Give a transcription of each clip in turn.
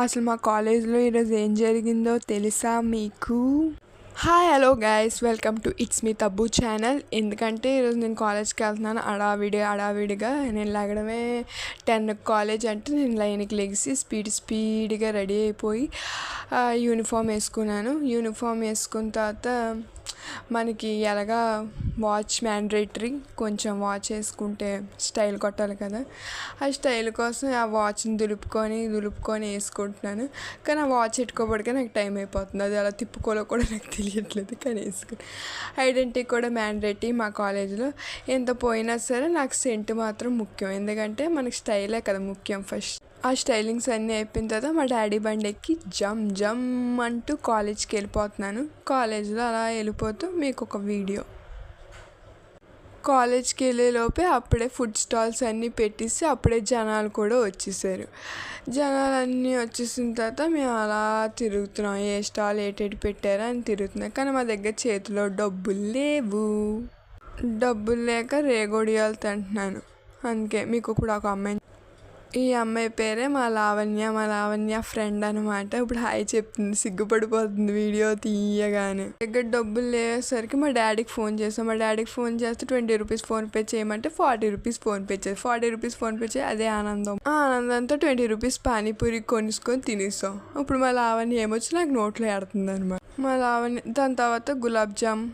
అసలు మా కాలేజ్లో ఈరోజు ఏం జరిగిందో తెలుసా మీకు? Hi hello guys, welcome to it's me Tabbu channel. ఎందుకంటే ఈరోజు నేను కాలేజ్కి వెళ్తున్నాను. అడావిడిగా నేను లేగడమే 10 కాలేజ్ అంటే నేను లైన్కి లెగిసి స్పీడ్గా రెడీ అయిపోయి యూనిఫామ్ వేసుకున్నాను. యూనిఫామ్ వేసుకున్న తర్వాత మనకి ఎలాగా వాచ్ మ్యాండేటరీ, కొంచెం వాచ్ వేసుకుంటే స్టైల్ కొట్టాలి కదా. ఆ స్టైల్ కోసం ఆ వాచ్ని దులుపుకొని వేసుకుంటున్నాను. కానీ ఆ వాచ్ పెట్టుకోబడికే నాకు టైం అయిపోతుంది. అది అలా తిప్పుకోలో కూడా నాకు తెలియట్లేదు. కానీ వేసుకుని ఐడెంటిటీ కూడా మ్యాండేటరీ మా కాలేజీలో. ఎంత పోయినా సరే నాకు సెంట్ మాత్రం ముఖ్యం. ఎందుకంటే మనకి స్టైలే కదా ముఖ్యం ఫస్ట్. ఆ స్టైలింగ్స్ అన్నీ అయిపోయిన తర్వాత మా డాడీ బండి ఎక్కి జమ్ అంటూ కాలేజ్కి వెళ్ళిపోతున్నాను. కాలేజ్లో అలా వెళ్ళిపోతూ మీకు ఒక వీడియో. కాలేజ్కి వెళ్ళేలోపే అప్పుడే ఫుడ్ స్టాల్స్ అన్నీ పెట్టేసి అప్పుడే జనాలు కూడా వచ్చేసారు. జనాలు అన్నీ వచ్చేసిన తర్వాత మేము అలా తిరుగుతున్నాం. ఏ స్టాల్ ఏటేటి పెట్టారా అని తిరుగుతున్నాం. కానీ మా దగ్గర చేతిలో డబ్బులు లేవు. డబ్బులు లేక రేగొడియాలు తింటున్నాను. అందుకే మీకు ఇప్పుడు ఒక అమ్మాయి, ఈ అమ్మాయి పేరే మా లావణ్య ఫ్రెండ్ అనమాట. ఇప్పుడు హాయ్ చెప్తుంది, సిగ్గుపడిపోతుంది వీడియో తీయగానే. దగ్గర డబ్బులు లేసరికి మా డాడీకి ఫోన్ చేస్తాం. మా డాడీకి ఫోన్ చేస్తే 20 రూపీస్ ఫోన్పే చేయమంటే 40 రూపీస్ ఫోన్పే చేసి 40 రూపీస్ ఫోన్పే చేయి. అదే ఆనందం. ఆ ఆనందంతో 20 రూపీస్ పానీపూరి కొనుక్కొని తినేస్తాం. ఇప్పుడు మా లావణ్య ఏమొచ్చి నాకు నోట్లో ఆడుతుంది అనమాట. మా లావణ్య దాని తర్వాత గులాబ్ జామ్,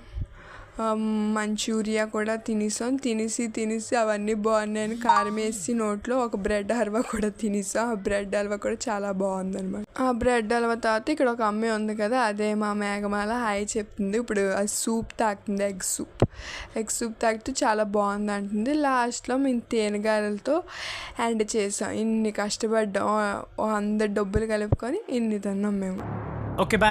మంచూరియా కూడా తినేసి అవన్నీ బాగున్నాయని కారం వేసి నోట్లో ఒక బ్రెడ్ హల్వా కూడా తినేసాం. ఆ బ్రెడ్ హల్వా కూడా చాలా బాగుందన్నమాట. ఆ బ్రెడ్ హల్వా తర్వాత ఇక్కడ ఒక అమ్మాయి ఉంది కదా, అదే మా మేఘమాల హాయ్ చెప్తుంది. ఇప్పుడు ఆ సూప్ తాగుతుంది, ఎగ్ సూప్ తాగితే చాలా బాగుంది అంటుంది. లాస్ట్లో మేము తేనెగాయలతో ఎండ్ చేసాం. ఇన్ని కష్టపడ్డాం, అందరు డబ్బులు కలుపుకొని ఇన్ని తిన్నాం మేము. ఓకే.